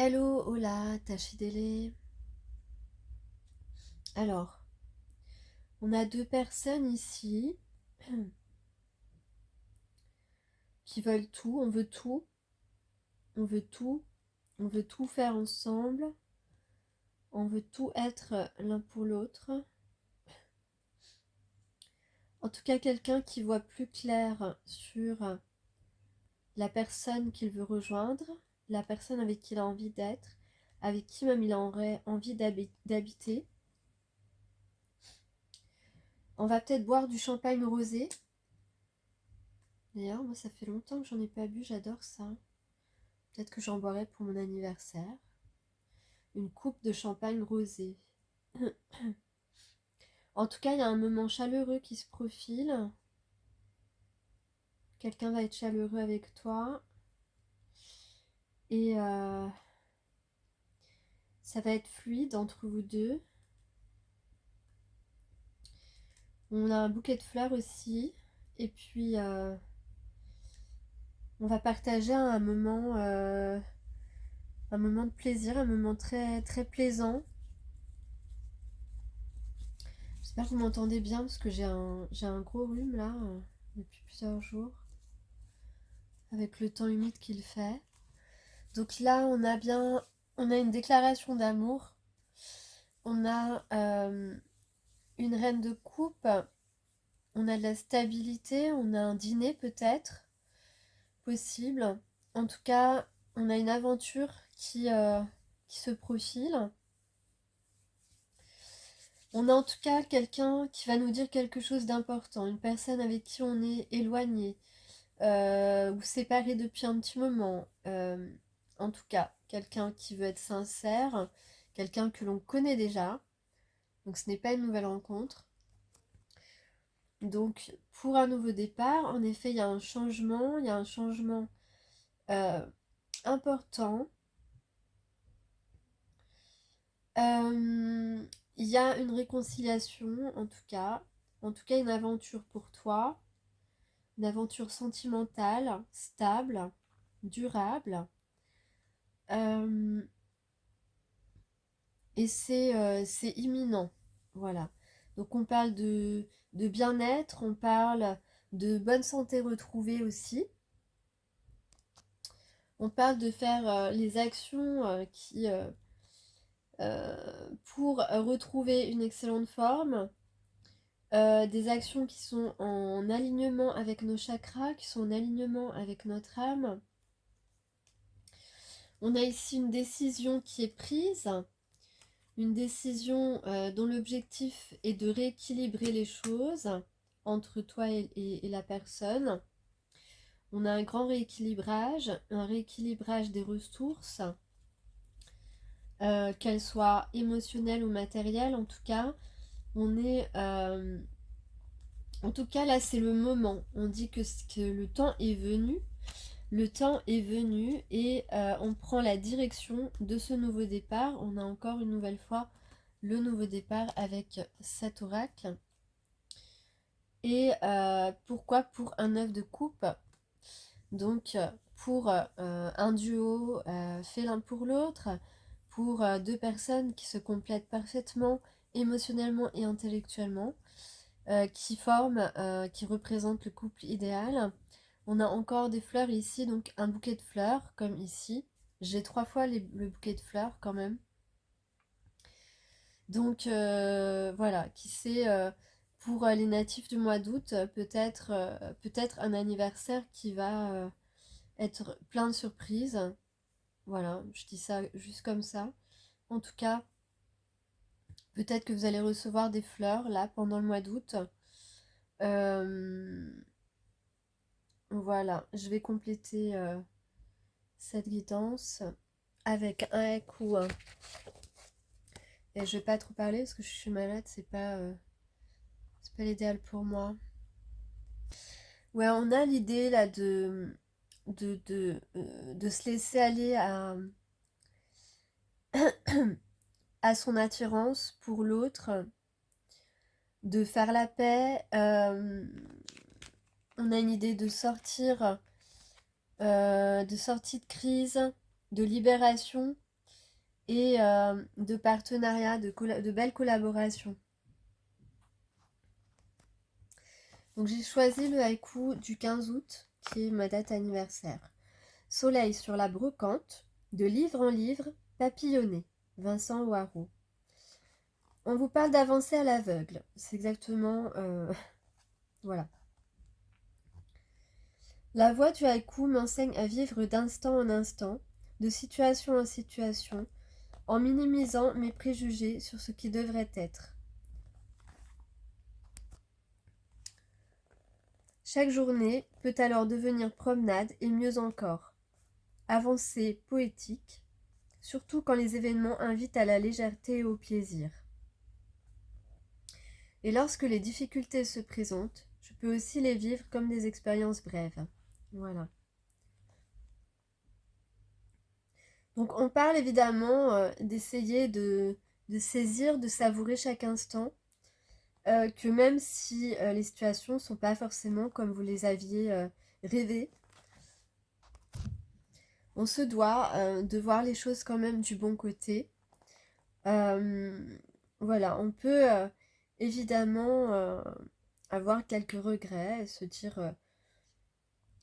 Hello, hola, Tachidele. Alors, on a deux personnes ici qui veulent tout, on veut tout, on veut tout, on veut tout faire ensemble, on veut tout être l'un pour l'autre. En tout cas, quelqu'un qui voit plus clair sur la personne qu'il veut rejoindre, la personne avec qui il a envie d'être, avec qui même il aurait envie d'habiter. On va peut-être boire du champagne rosé. D'ailleurs, moi ça fait longtemps que j'en ai pas bu, j'adore ça. Peut-être que j'en boirai pour mon anniversaire. Une coupe de champagne rosé. En tout cas, il y a un moment chaleureux qui se profile. Quelqu'un va être chaleureux avec toi. Et ça va être fluide entre vous deux. On a un bouquet de fleurs aussi. Et puis, on va partager un moment de plaisir, un moment très, très plaisant. J'espère que vous m'entendez bien parce que j'ai un gros rhume là depuis plusieurs jours avec le temps humide qu'il fait. Donc là, on a une déclaration d'amour. On a une reine de coupe. On a de la stabilité. On a un dîner peut-être possible. En tout cas, on a une aventure qui se profile. On a en tout cas quelqu'un qui va nous dire quelque chose d'important. Une personne avec qui on est éloigné ou séparé depuis un petit moment. En tout cas, quelqu'un qui veut être sincère, quelqu'un que l'on connaît déjà. Donc ce n'est pas une nouvelle rencontre. Donc pour un nouveau départ, en effet, il y a un changement euh, important. Il y a une réconciliation, en tout cas une aventure pour toi, une aventure sentimentale, stable, durable. Euh, et c'est imminent. Voilà. Donc on parle de bien-être, on parle de bonne santé retrouvée aussi. On parle de faire les actions pour retrouver une excellente forme, des actions qui sont en alignement avec nos chakras, qui sont en alignement avec notre âme. On a ici une décision qui est prise, une décision dont l'objectif est de rééquilibrer les choses entre toi et la personne. On a un grand rééquilibrage, un rééquilibrage des ressources, qu'elles soient émotionnelles ou matérielles en tout cas. On est... en tout cas là c'est le moment. On dit que le temps est venu. Le temps est venu et on prend la direction de ce nouveau départ. On a encore une nouvelle fois le nouveau départ avec cet oracle. Et pourquoi pour un œuf de coupe? Donc pour un duo fait l'un pour l'autre, pour deux personnes qui se complètent parfaitement émotionnellement et intellectuellement, qui représentent le couple idéal. On a encore des fleurs ici, donc un bouquet de fleurs comme ici. J'ai 3 fois le bouquet de fleurs quand même. Donc voilà, qui sait, pour les natifs du mois d'août, peut-être un anniversaire qui va être plein de surprises. Voilà, je dis ça juste comme ça. En tout cas, peut-être que vous allez recevoir des fleurs là pendant le mois d'août. Euh, voilà, je vais compléter cette guidance avec un haïku. Et je vais pas trop parler parce que je suis malade, c'est pas l'idéal pour moi. Ouais, on a l'idée là de se laisser aller à son attirance pour l'autre, de faire la paix. On a une idée de sortie de crise, de libération. et de partenariats, de belles collaborations. Donc j'ai choisi le haïku du 15 août, qui est ma date anniversaire. Soleil sur la brocante, de livre en livre, papillonné. Vincent O'Haraud. On vous parle d'avancer à l'aveugle. C'est exactement... voilà. La voix du haïku m'enseigne à vivre d'instant en instant, de situation en situation, en minimisant mes préjugés sur ce qui devrait être. Chaque journée peut alors devenir promenade et mieux encore. Avancée poétique, surtout quand les événements invitent à la légèreté et au plaisir. Et lorsque les difficultés se présentent, je peux aussi les vivre comme des expériences brèves. Voilà. Donc on parle évidemment d'essayer de saisir, de savourer chaque instant, que même si les situations ne sont pas forcément comme vous les aviez rêvé, on se doit de voir les choses quand même du bon côté. Voilà, on peut évidemment avoir quelques regrets et se dire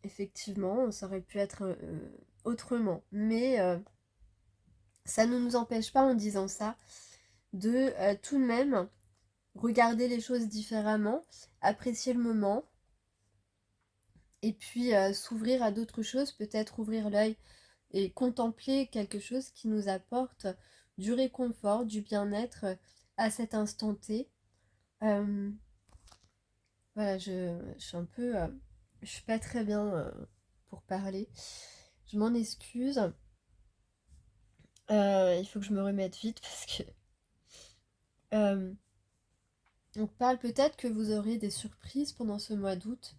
effectivement, ça aurait pu être autrement. Mais ça ne nous empêche pas en disant ça de tout de même regarder les choses différemment, apprécier le moment et puis s'ouvrir à d'autres choses, peut-être ouvrir l'œil et contempler quelque chose qui nous apporte du réconfort, du bien-être à cet instant T. Voilà, je suis un peu... je suis pas très bien pour parler. Je m'en excuse. Il faut que je me remette vite parce que... on parle peut-être que vous aurez des surprises pendant ce mois d'août.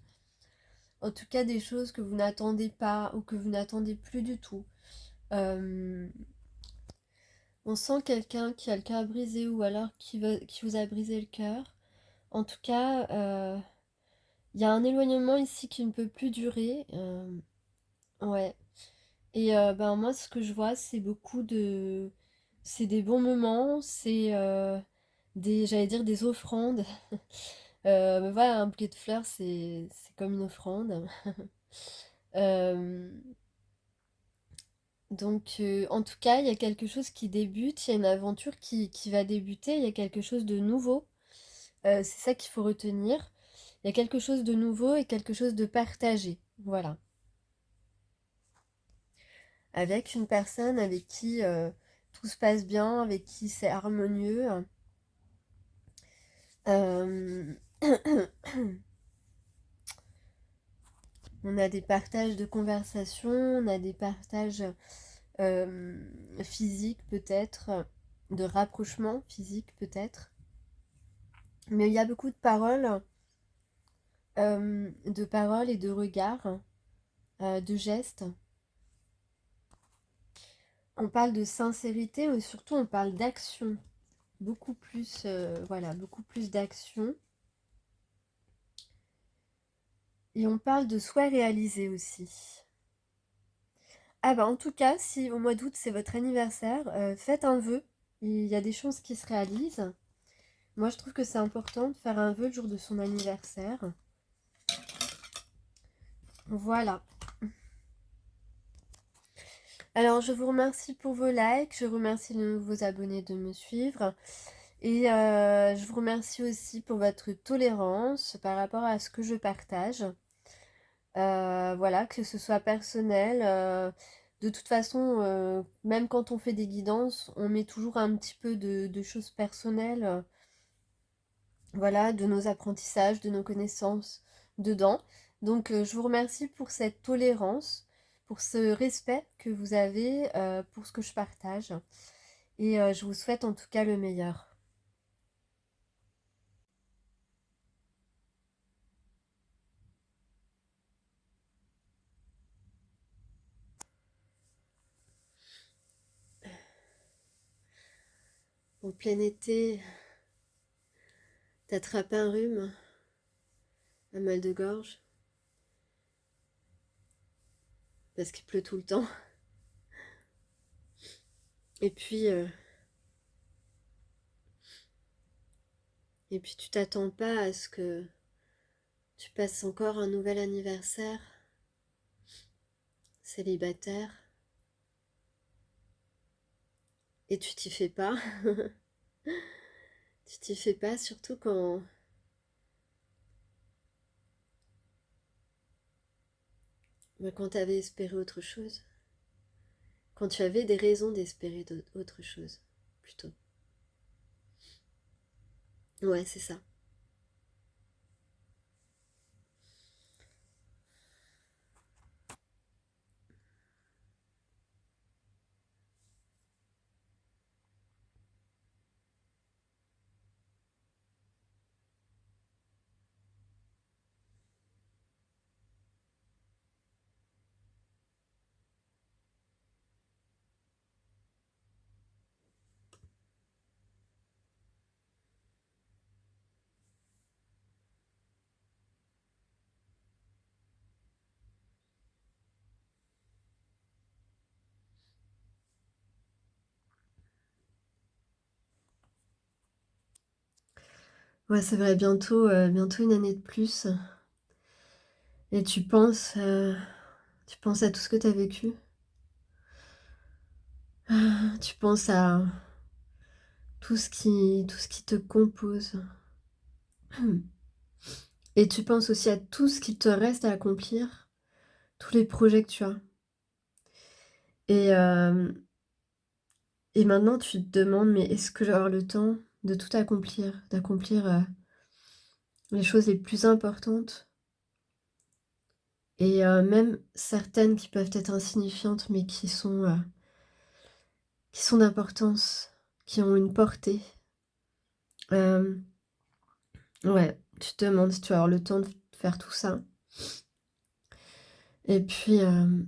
En tout cas, des choses que vous n'attendez pas ou que vous n'attendez plus du tout. On sent quelqu'un qui a le cœur brisé ou alors qui vous a brisé le cœur. En tout cas, il y a un éloignement ici qui ne peut plus durer. Ouais. Et ben moi, ce que je vois, c'est beaucoup de... C'est des bons moments, c'est j'allais dire des offrandes. Mais voilà, un bouquet de fleurs, c'est comme une offrande. Euh, donc, en tout cas, il y a quelque chose qui débute, il y a une aventure qui va débuter, il y a quelque chose de nouveau. C'est ça qu'il faut retenir. Il y a quelque chose de nouveau et quelque chose de partagé. Voilà. Avec une personne avec qui tout se passe bien, avec qui c'est harmonieux. Euh, On a des partages de conversation, on a des partages physiques peut-être, de rapprochement physique peut-être. Mais il y a beaucoup de paroles et de regards, de gestes. On parle de sincérité, mais surtout on parle d'action. Beaucoup plus, voilà, beaucoup plus d'action. Et on parle de souhaits réalisés aussi. Ah bah en tout cas, si au mois d'août c'est votre anniversaire, faites un vœu. Il y a des chances qui se réalisent. Moi je trouve que c'est important de faire un vœu le jour de son anniversaire. Voilà. Alors je vous remercie pour vos likes, je remercie les nouveaux abonnés de me suivre. Et je vous remercie aussi pour votre tolérance par rapport à ce que je partage. Voilà, que ce soit personnel. De toute façon, même quand on fait des guidances, on met toujours un petit peu de choses personnelles, voilà, de nos apprentissages, de nos connaissances dedans. Donc, je vous remercie pour cette tolérance, pour ce respect que vous avez pour ce que je partage. Et je vous souhaite en tout cas le meilleur. Au plein été, t'attrapes un rhume, un mal de gorge, parce qu'il pleut tout le temps. Et puis, euh, et puis tu t'attends pas à ce que tu passes encore un nouvel anniversaire célibataire et tu t'y fais pas. Tu t'y fais pas, surtout quand tu avais espéré autre chose. Quand tu avais des raisons d'espérer autre chose, plutôt. Ouais, c'est ça. Ouais, c'est vrai, bientôt une année de plus. Et tu penses à tout ce que tu as vécu. Tu penses à tout ce qui te compose. Et tu penses aussi à tout ce qu'il te reste à accomplir, tous les projets que tu as. Et, euh, et maintenant, tu te demandes, mais est-ce que je vais avoir le temps de tout accomplir, d'accomplir les choses les plus importantes et même certaines qui peuvent être insignifiantes, mais qui sont d'importance, qui ont une portée. Euh, ouais, tu te demandes si tu vas avoir le temps de faire tout ça. Et puis, euh,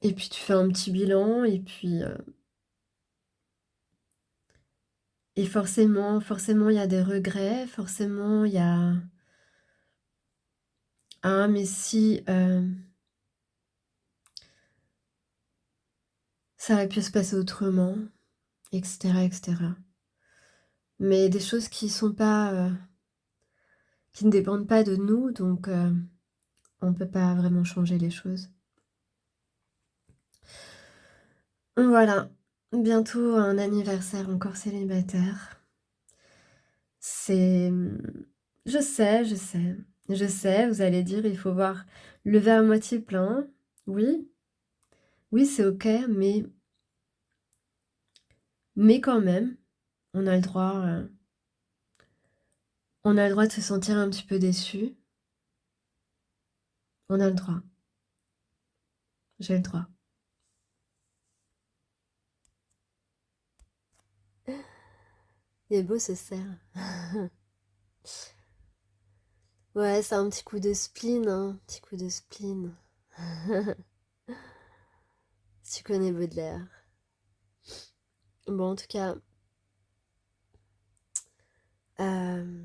et puis tu fais un petit bilan, et forcément, il y a des regrets, forcément, il y a... Ah, mais si ça aurait pu se passer autrement, etc., etc. Mais des choses qui ne dépendent pas de nous, donc on ne peut pas vraiment changer les choses. Voilà, bientôt un anniversaire encore célibataire. C'est... Je sais, vous allez dire, il faut voir le verre à moitié plein. Oui, oui, c'est ok, mais quand même, on a le droit, euh, on a le droit de se sentir un petit peu déçu. On a le droit. J'ai le droit. Il est beau ce cerf. Ouais, c'est un petit coup de spleen, hein. Petit coup de spleen. Si tu connais Baudelaire. Bon, en tout cas, euh,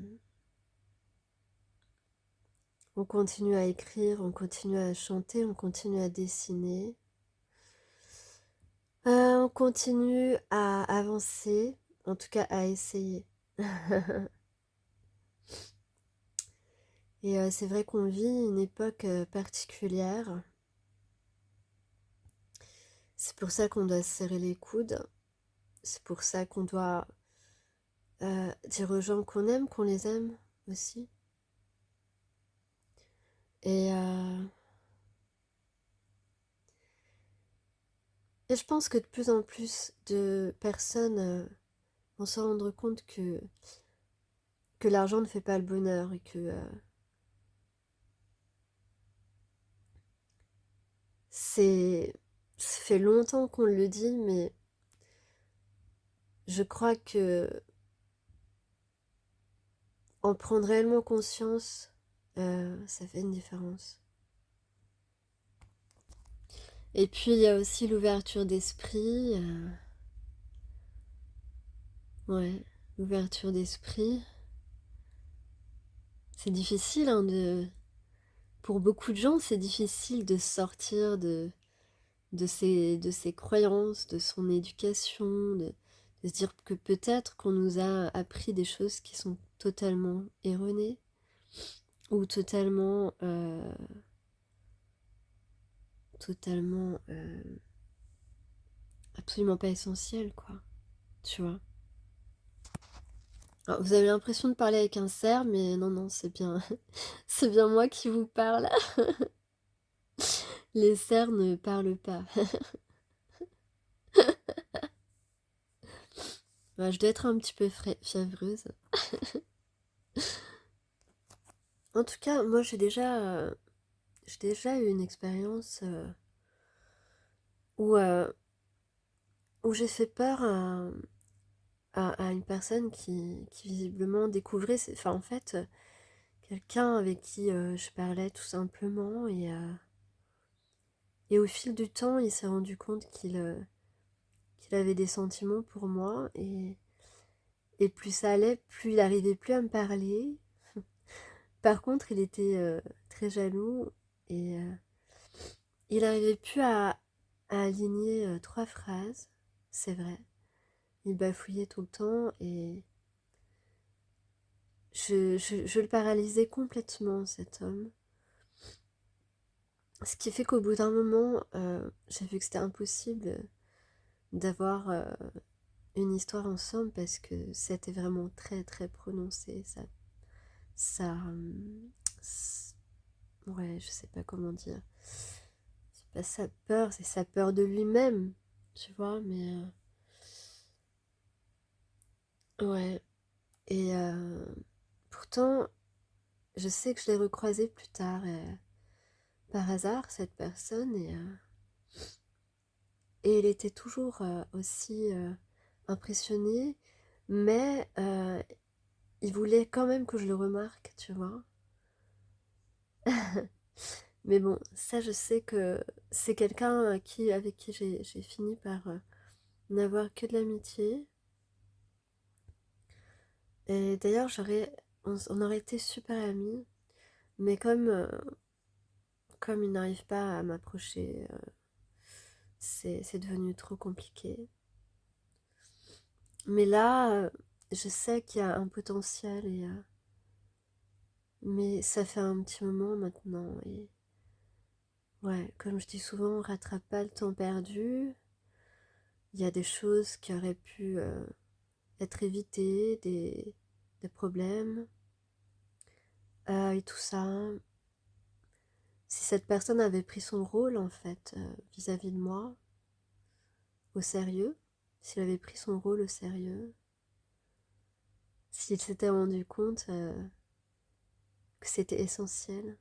on continue à écrire, on continue à chanter, on continue à dessiner. On continue à avancer, en tout cas à essayer. Et c'est vrai qu'on vit une époque particulière. C'est pour ça qu'on doit se serrer les coudes. C'est pour ça qu'on doit dire aux gens qu'on les aime aussi. Et, euh, et je pense que de plus en plus de personnes vont se rendre compte que l'argent ne fait pas le bonheur et que c'est... Ça fait longtemps qu'on le dit, mais je crois que en prendre réellement conscience, ça fait une différence. Et puis il y a aussi l'ouverture d'esprit. Ouais, l'ouverture d'esprit. C'est difficile, hein, de... Pour beaucoup de gens, c'est difficile de sortir de ses croyances, de son éducation, de se dire que peut-être qu'on nous a appris des choses qui sont totalement erronées ou totalement absolument pas essentielles, quoi, tu vois. Alors, vous avez l'impression de parler avec un cerf, mais non, non, c'est bien, c'est bien moi qui vous parle. Les cerfs ne parlent pas. Bah, je dois être un petit peu fiévreuse. En tout cas, moi j'ai déjà eu une expérience où, où j'ai fait peur à une personne qui visiblement découvrait, enfin en fait, quelqu'un avec qui je parlais tout simplement et au fil du temps, il s'est rendu compte qu'il avait des sentiments pour moi et plus ça allait, plus il arrivait plus à me parler. Par contre, il était très jaloux et il arrivait plus à aligner trois phrases, c'est vrai. Il bafouillait tout le temps et je le paralysais complètement, cet homme. Ce qui fait qu'au bout d'un moment, j'ai vu que c'était impossible d'avoir une histoire ensemble parce que c'était vraiment très très prononcé. Ça, ouais, je sais pas comment dire. C'est pas sa peur, c'est sa peur de lui-même, tu vois, mais ouais. Et pourtant, je sais que je l'ai recroisé plus tard, par hasard, cette personne, et il était toujours aussi impressionné, mais il voulait quand même que je le remarque, tu vois. Mais bon, ça, je sais que c'est quelqu'un avec qui j'ai fini par n'avoir que de l'amitié. Et d'ailleurs, on aurait été super amis, mais comme il n'arrive pas à m'approcher, c'est devenu trop compliqué. Mais là, je sais qu'il y a un potentiel, mais ça fait un petit moment maintenant. Et ouais, comme je dis souvent, on rattrape pas le temps perdu. Il y a des choses qui auraient pu être évitées, des problèmes, et tout ça. Si cette personne avait pris son rôle, en fait, vis-à-vis de moi, au sérieux, s'il avait pris son rôle au sérieux, s'il s'était rendu compte que c'était essentiel,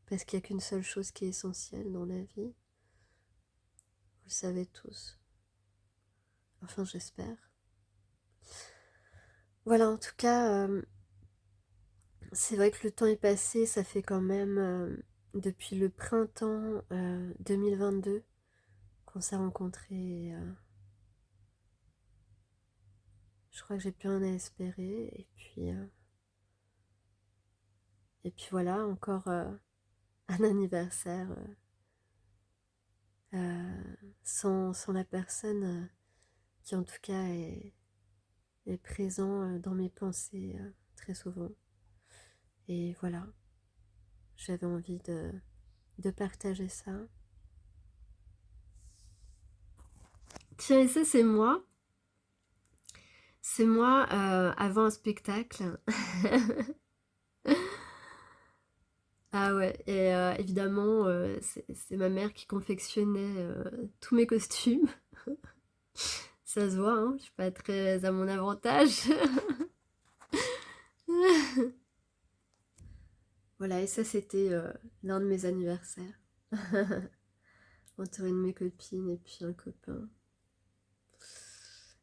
parce qu'il n'y a qu'une seule chose qui est essentielle dans la vie, vous le savez tous. Enfin, j'espère. Voilà, en tout cas, c'est vrai que le temps est passé, ça fait quand même depuis le printemps 2022 qu'on s'est rencontrés. Je crois que j'ai plus rien à espérer. Et puis voilà, encore un anniversaire sans la personne qui en tout cas est présent dans mes pensées très souvent. Et voilà, j'avais envie de partager ça. Tiens, et ça c'est moi. C'est moi avant un spectacle. Ah ouais, et évidemment, c'est ma mère qui confectionnait tous mes costumes. Ça se voit, hein, je suis pas très à mon avantage. Voilà, et ça c'était l'un de mes anniversaires. Entourée de mes copines et puis un copain.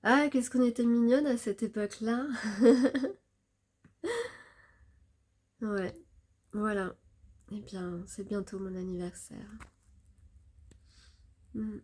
Ah, qu'est-ce qu'on était mignonne à cette époque-là. Ouais, voilà. Eh bien, c'est bientôt mon anniversaire. Mm.